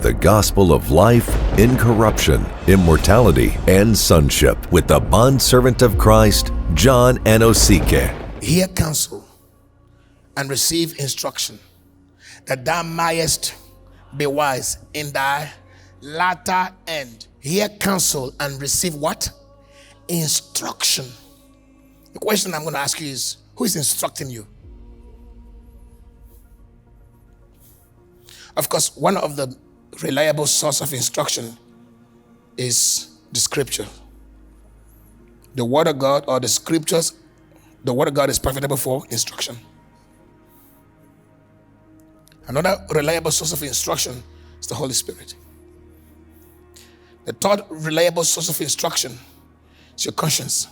the gospel of life, incorruption, immortality, and sonship with the bondservant of Christ, John Anosike. Hear counsel and receive instruction, that thou mayest be wise in thy latter end. Hear counsel and receive what? Instruction. The question I'm going to ask you is, who is instructing you? Of course, one of the reliable source of instruction is the scripture. The word of God or the scriptures, the word of God is profitable for instruction. Another reliable source of instruction is the Holy Spirit. The third reliable source of instruction is your conscience.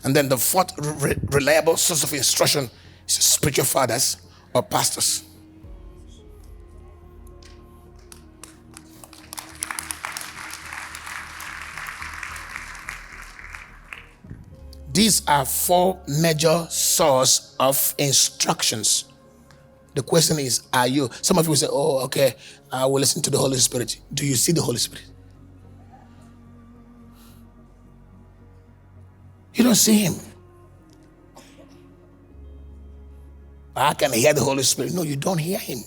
And then the fourth reliable source of instruction is your spiritual fathers or pastors. These are four major sources of instructions. The question is, are you? Some of you will say, oh, okay, I will listen to the Holy Spirit. Do you see the Holy Spirit? You don't see him. I can hear the Holy Spirit. No, you don't hear him.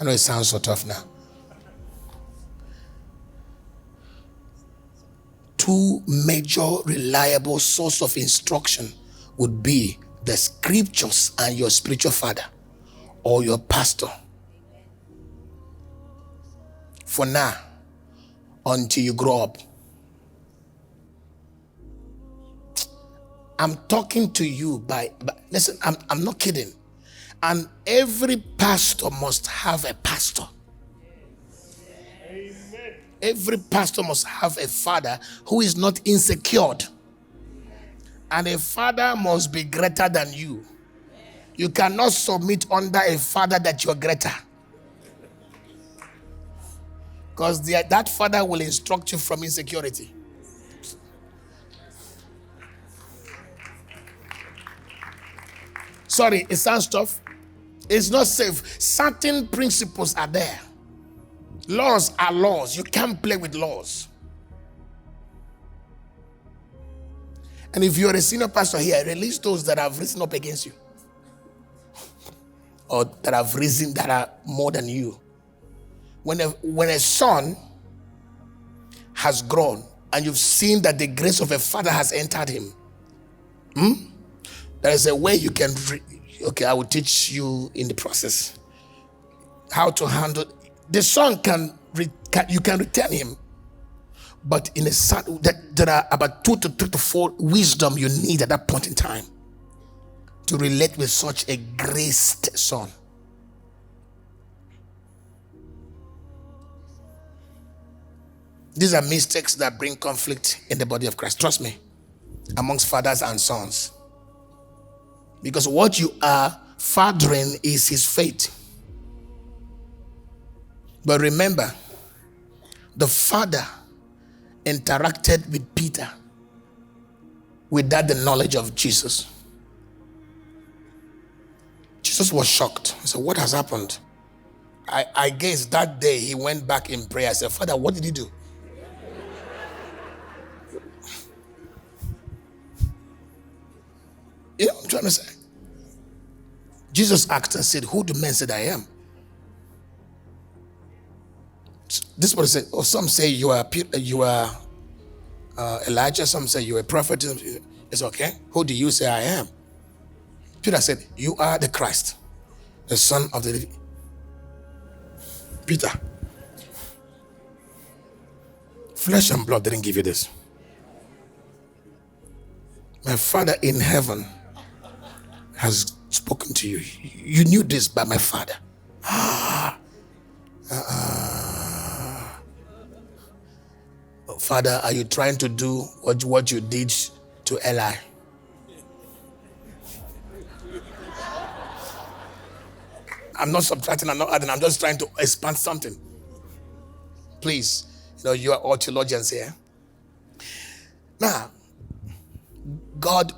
I know it sounds so tough now. Two major reliable sources of instruction would be the scriptures and your spiritual father or your pastor. For now, until you grow up. I'm talking to you by listen, I'm not kidding. And every pastor must have a pastor. Amen. Every pastor must have a father who is not insecure. And a father must be greater than you. You cannot submit under a father that you're greater. Because that father will instruct you from insecurity. Sorry, it sounds tough. It's not safe. Certain principles are there. Laws are laws. You can't play with laws. And if you're a senior pastor here, release those that have risen up against you. Or that have risen that are more than you. When a son has grown and you've seen that the grace of a father has entered him, there is a way you can, okay, I will teach you in the process how to handle. The son you can return him, but in a son, there are about 2 to 3 to 4 wisdom you need at that point in time to relate with such a graced son. These are mistakes that bring conflict in the body of Christ. Trust me, amongst fathers and sons. Because what you are fathering is his faith. But remember, the father interacted with Peter without the knowledge of Jesus. Jesus was shocked. He said, what has happened? I guess that day he went back in prayer. I said, Father, what did he do? You know what I'm trying to say? Jesus asked and said, who do men say that I am? This is what he said. Or some say you are Elijah. Some say you are a prophet. It's okay. Who do you say I am? Peter said, you are the Christ, the Son of the living. Peter, flesh and blood didn't give you this. My Father in heaven has spoken to you. You knew this by my Father. Father, are you trying to do what you did to Eli? I'm not subtracting, I'm not adding, I'm just trying to expand something. Please, you are all theologians here. Now, God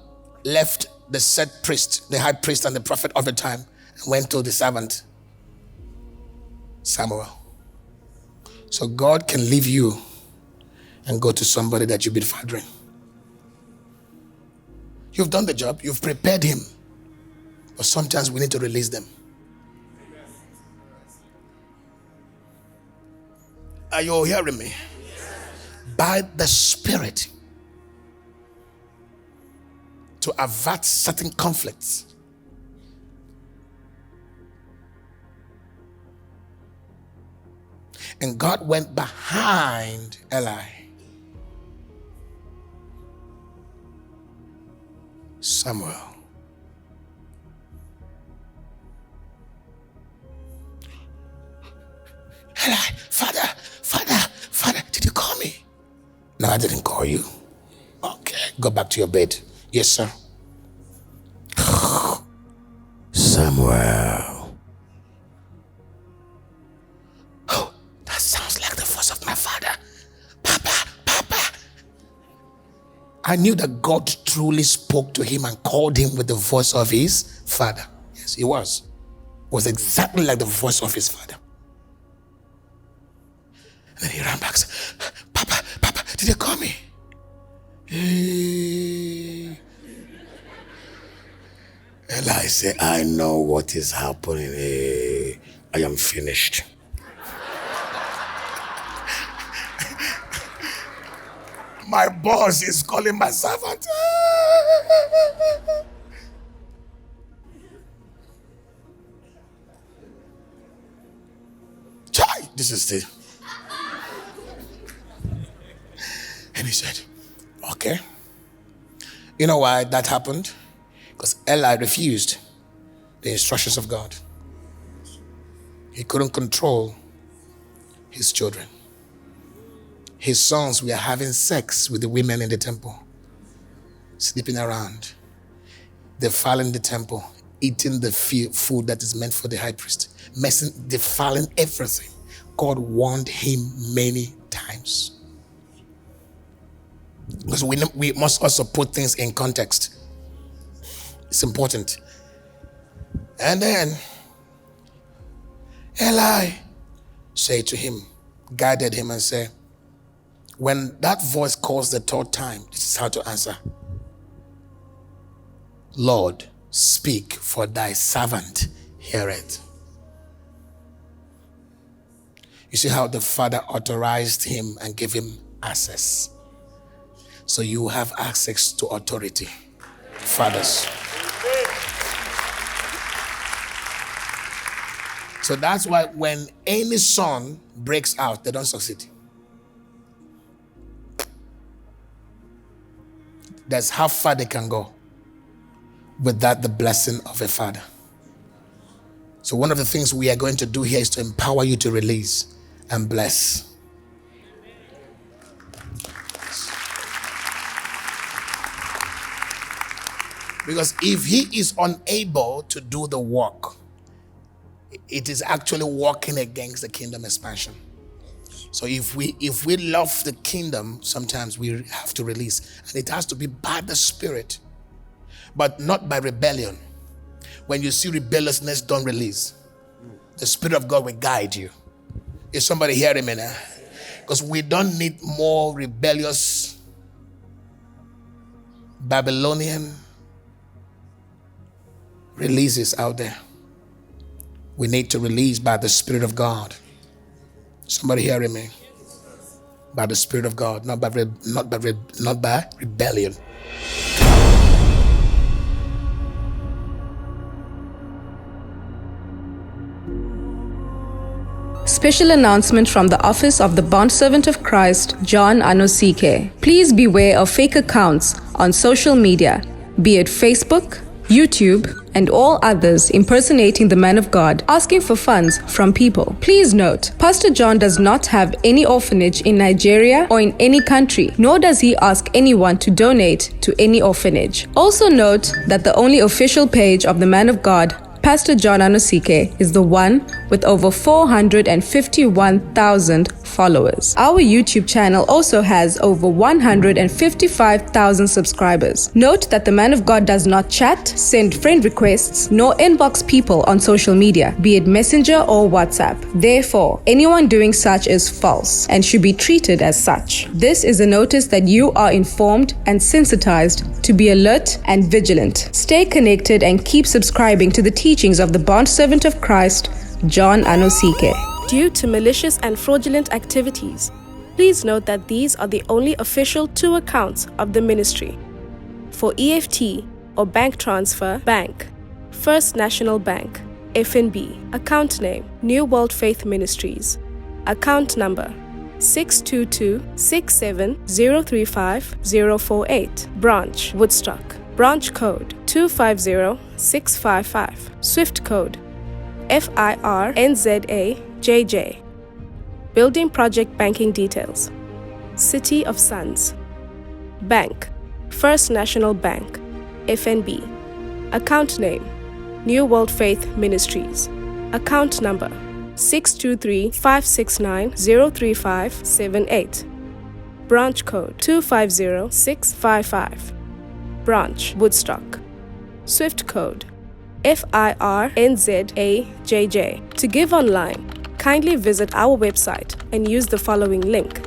left the said priest, the high priest and the prophet of the time, and went to the servant Samuel. So God can leave you and go to somebody that you've been fathering. You've done the job, you've prepared him, but sometimes we need to release them. Are you all hearing me? By the Spirit, to avert certain conflicts. And God went behind Eli. Samuel. Eli, Father, did you call me? No, I didn't call you. Okay, go back to your bed. Yes, sir. Samuel. Oh, that sounds like the voice of my father. Papa. I knew that God truly spoke to him and called him with the voice of his father. Yes, he was. It was exactly like the voice of his father. And then he ran back. Papa, did you call me? Eli said, I know what is happening. I am finished. My boss is calling my servant. Chai, this is the... And he said, okay. You know why that happened? Because Eli refused the instructions of God. He couldn't control his children. His sons were having sex with the women in the temple, sleeping around, defiling the temple, eating the food that is meant for the high priest, defiling everything. God warned him many times. Because we must also put things in context. It's important. And then Eli said to him, guided him and said, when that voice calls the third time, this is how to answer. Lord, speak, for thy servant heareth. You see how the Father authorized him and gave him access. So you have access to authority, fathers. So that's why when any son breaks out, they don't succeed. That's how far they can go without the blessing of a father. So one of the things we are going to do here is to empower you to release and bless. Because if he is unable to do the work, it is actually working against the kingdom expansion. So if we love the kingdom, sometimes we have to release. And it has to be by the Spirit, but not by rebellion. When you see rebelliousness, don't release. The Spirit of God will guide you. Is somebody hearing me now? Because we don't need more rebellious Babylonian releases out there. We need to release by the Spirit of God. Somebody hearing me? By the Spirit of God, not by rebellion. Special announcement from the Office of the Bondservant of Christ, John Anosike. Please beware of fake accounts on social media, be it Facebook, YouTube, and all others impersonating the man of God, asking for funds from people. Please note, Pastor John does not have any orphanage in Nigeria or in any country, nor does he ask anyone to donate to any orphanage. Also note that the only official page of the man of God, Pastor John Anosike, is the one with over 451,000 followers. Our YouTube channel also has over 155,000 subscribers. Note that the man of God does not chat, send friend requests, nor inbox people on social media, be it Messenger or WhatsApp. Therefore, anyone doing such is false and should be treated as such. This is a notice that you are informed and sensitized to be alert and vigilant. Stay connected and keep subscribing to the teachings of the bondservant of Christ, John Anosike. Due to malicious and fraudulent activities, please note that these are the only official 2 accounts of the ministry. For EFT or bank transfer, bank, First National Bank, FNB, account name, New World Faith Ministries, account number 622-67035-048, branch, Woodstock, branch code 250655, SWIFT code FIRNZAJJ. Building project banking details. City of Sons. Bank, First National Bank, FNB. Account name, New World Faith Ministries. Account number 623-569-03578. Branch code 250655. Branch, Woodstock. SWIFT code FIRNZAJJ. To give online, kindly visit our website and use the following link: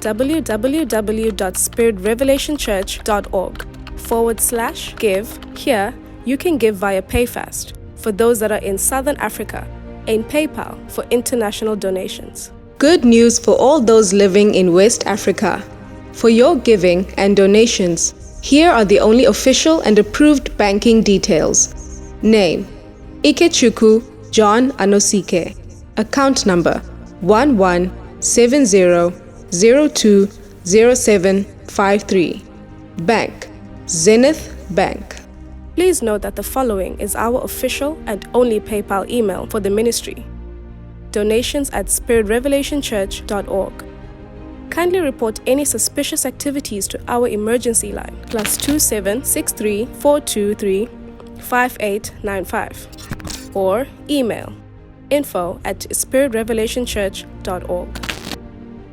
www.spiritrevelationchurch.org/give. Here, you can give via PayFast for those that are in Southern Africa and PayPal for international donations. Good news for all those living in West Africa. For your giving and donations, here are the only official and approved banking details. Name: Ikechukwu John Anosike. Account number 1170020753. Bank: Zenith Bank. Please note that the following is our official and only PayPal email for the ministry: donations@spiritrevelationchurch.org. Kindly report any suspicious activities to our emergency line, +27 63 423 5895, or email info@spiritrevelationchurch.org.